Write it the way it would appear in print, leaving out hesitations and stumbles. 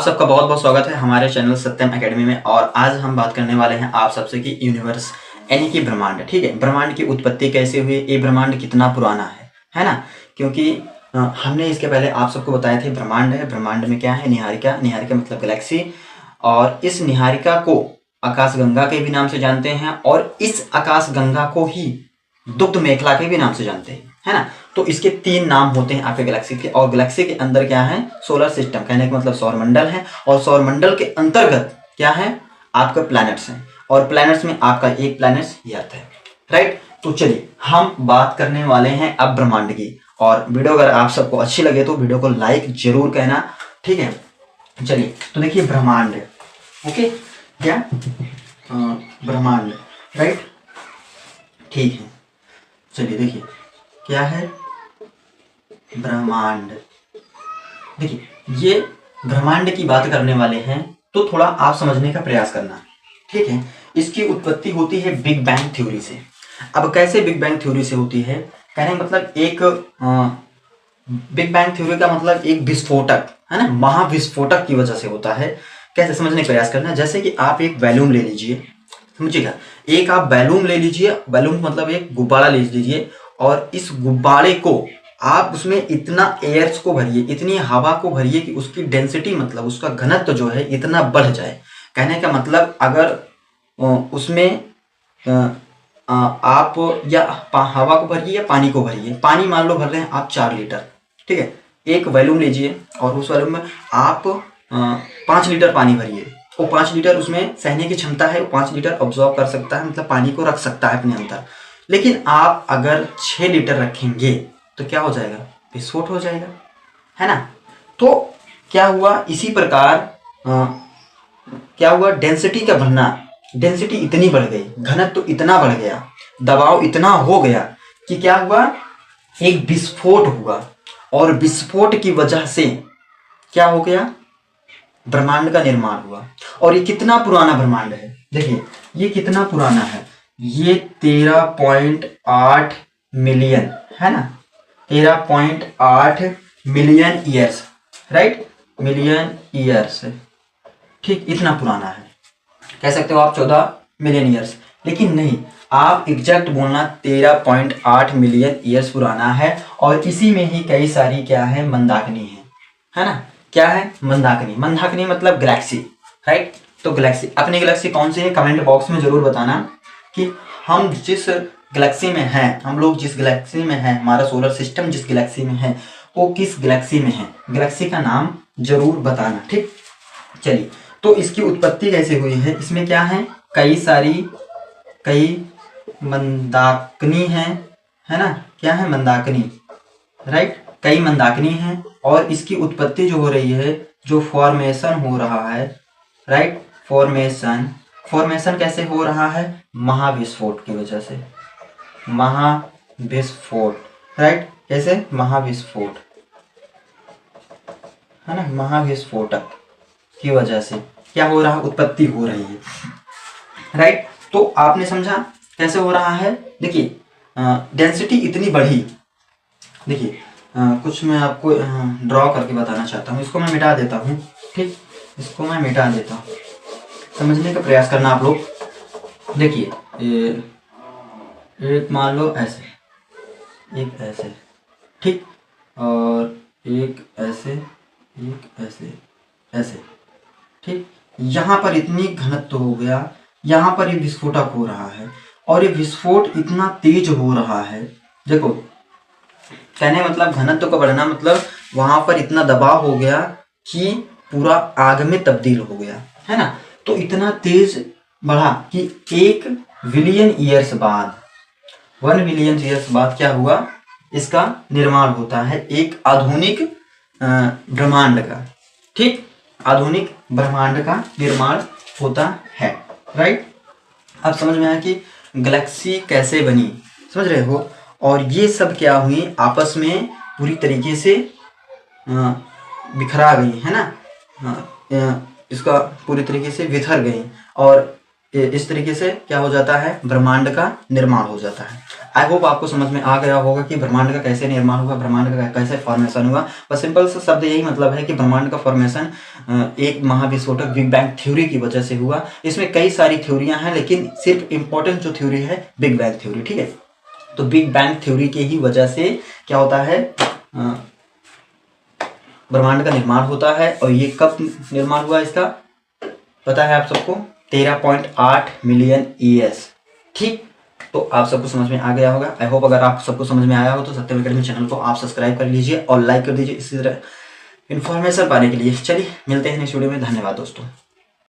सबका बहुत बहुत स्वागत है हमारे चैनल सत्यम एकेडमी में। और आज हम बात करने वाले हैं आप सबसे कि यूनिवर्स यानी कि ब्रह्मांड। ठीक है, ब्रह्मांड की उत्पत्ति कैसे हुई, ये ब्रह्मांड कितना पुराना है ना। क्योंकि हमने इसके पहले आप सबको बताया थे ब्रह्मांड है, ब्रह्मांड में क्या है, निहारिका। निहारिका मतलब गैलेक्सी, और इस निहारिका को आकाशगंगा के भी नाम से जानते हैं, और इस आकाशगंगा को ही दुग्ध मेखला के भी नाम से जानते हैं, है ना। तो इसके 3 नाम होते हैं आपके गैलेक्सी के। और गैलेक्सी के अंदर क्या है, सोलर सिस्टम, कहने का मतलब सौरमंडल है। और सौरमंडल के अंतर्गत क्या है, आपका प्लैनेट्स हैं। और प्लैनेट्स में आपका एक प्लैनेट अर्थ है, राइट। तो चलिए हम बात करने वाले हैं अब ब्रह्मांड की। और वीडियो अगर आप सबको अच्छी लगे तो वीडियो को लाइक जरूर कहना, ठीक है। चलिए तो देखिए ब्रह्मांड, ओके, क्या ब्रह्मांड, राइट, ठीक है। चलिए देखिए क्या है ब्रह्मांड। देखिए ये ब्रह्मांड की बात करने वाले हैं तो थोड़ा आप समझने का प्रयास करना, ठीक है। इसकी उत्पत्ति होती है बिग बैंग थ्योरी से। अब कैसे बिग बैंग थ्योरी से होती है, कहने का मतलब एक बिग बैंग थ्योरी का मतलब एक विस्फोटक, है ना, महाविस्फोटक की वजह से होता है। कैसे समझने का प्रयास करना, जैसे कि आप एक बैलून ले लीजिए, समझिएगा। एक आप बैलून ले लीजिए, बैलून मतलब एक गुब्बारा ले लीजिए, और इस गुब्बारे को आप उसमें इतना एयर्स को भरिए, इतनी हवा को भरिए कि उसकी डेंसिटी मतलब उसका घनत्व जो है इतना बढ़ जाए। कहने का मतलब अगर उसमें आप या हवा को भरिए या पानी को भरिए, पानी मान लो भर रहे हैं आप 4 लीटर, ठीक है। एक वॉल्यूम लीजिए और उस वॉल्यूम में आप 5 लीटर पानी भरिए। वो 5 लीटर उसमें सहने की क्षमता है, वो 5 लीटर ऑब्जॉर्व कर सकता है, मतलब पानी को रख सकता है अपने अंदर। लेकिन आप अगर 6 लीटर रखेंगे तो क्या हो जाएगा, विस्फोट हो जाएगा, है ना। तो क्या हुआ, इसी प्रकार क्या हुआ, डेंसिटी का बढ़ना, डेंसिटी इतनी बढ़ गई, घनत्व तो इतना बढ़ गया, दबाव इतना हो गया कि क्या हुआ, एक विस्फोट हुआ। और विस्फोट की वजह से क्या हो गया, ब्रह्मांड का निर्माण हुआ। और ये कितना पुराना ब्रह्मांड है, देखिए ये कितना पुराना है, ये 13.8 मिलियन, है ना, 13.8 million years, right, million years, ठीक, इतना पुराना है। कह सकते हो आप 14 मिलियन ईयर्स, लेकिन नहीं, आप एग्जैक्ट बोलना 13.8 मिलियन ईयर्स पुराना है। और इसी में ही कई सारी क्या है, मंदाकिनी है ना। क्या है, मंदाकिनी, मंदाकिनी मतलब गैलेक्सी, राइट। तो गैलेक्सी, अपनी गैलेक्सी कौन सी है, कमेंट बॉक्स में जरूर बताना कि हम जिस गैलेक्सी में हैं, हम लोग जिस गैलेक्सी में हैं, हमारा सोलर सिस्टम जिस गैलेक्सी में है वो किस गैलेक्सी में है, गैलेक्सी का नाम जरूर बताना, ठीक। चलिए तो इसकी उत्पत्ति कैसे हुई है, इसमें क्या है, कई मंदाकिनी है ना, क्या है, मंदाकिनी, राइट, कई मंदाकिनी हैं। और इसकी उत्पत्ति जो हो रही है, जो फॉर्मेशन हो रहा है, राइट, फॉर्मेशन कैसे हो रहा है, महाविस्फोट की वजह से, महाविस्फोट, राइट, कैसे, महाविस्फोट, है ना, महाविस्फोटक की वजह से क्या हो रहा है, उत्पत्ति हो रही है, राइट। तो आपने समझा कैसे हो रहा है। देखिए डेंसिटी इतनी बढ़ी, देखिए कुछ मैं आपको ड्रॉ करके बताना चाहता हूँ, इसको मैं मिटा देता हूँ, ठीक, इसको मैं मिटा देता हूँ, समझने का प्रयास करना आप लोग। देखिए एक मान लो ऐसे, एक ऐसे, ठीक, और एक ऐसे, एक ऐसे, ऐसे, ठीक। यहाँ पर इतनी घनत्व हो गया, यहाँ पर ये विस्फोटक हो रहा है, और ये विस्फोट इतना तेज हो रहा है। देखो कहने मतलब घनत्व का बढ़ना मतलब वहां पर इतना दबाव हो गया कि पूरा आग में तब्दील हो गया, है ना। तो इतना तेज बढ़ा कि 1 बिलियन ईयर्स बाद, 1 बिलियन ईयर्स बाद क्या हुआ, इसका निर्माण होता है एक आधुनिक ब्रह्मांड का, ठीक, आधुनिक ब्रह्मांड का निर्माण होता है, राइट। अब समझ में आया कि गैलेक्सी कैसे बनी, समझ रहे हो। और ये सब क्या हुई, आपस में पूरी तरीके से बिखरा गई, है ना, इसका पूरी तरीके से बिखर गई। और इस तरीके से क्या हो जाता है, ब्रह्मांड का निर्माण हो जाता है। आई होप आपको समझ में आ गया होगा कि ब्रह्मांड का कैसे निर्माण हुआ, ब्रह्मांड का कैसे फॉर्मेशन हुआ। बस सिंपल सा शब्द यही मतलब है कि ब्रह्मांड का फॉर्मेशन एक महाविस्फोटक बिग बैंग थ्योरी की वजह से हुआ। इसमें कई सारी थ्योरियां हैं, लेकिन सिर्फ इंपॉर्टेंट जो थ्योरी है बिग बैंग थ्योरी, ठीक है। तो बिग बैंग थ्योरी की ही वजह से क्या होता है, ब्रह्मांड का निर्माण होता है। और ये कब निर्माण हुआ इसका पता है आप सबको, 13.8 मिलियन ईयर्स, ठीक। तो आप सबको समझ में आ गया होगा। आई होप अगर आप सबको समझ में आया हो तो सत्यम एकेडमी चैनल को आप सब्सक्राइब कर लीजिए और लाइक कर दीजिए इसी तरह इन्फॉर्मेशन पाने के लिए। चलिए मिलते हैं नेक्स्ट वीडियो में। धन्यवाद दोस्तों।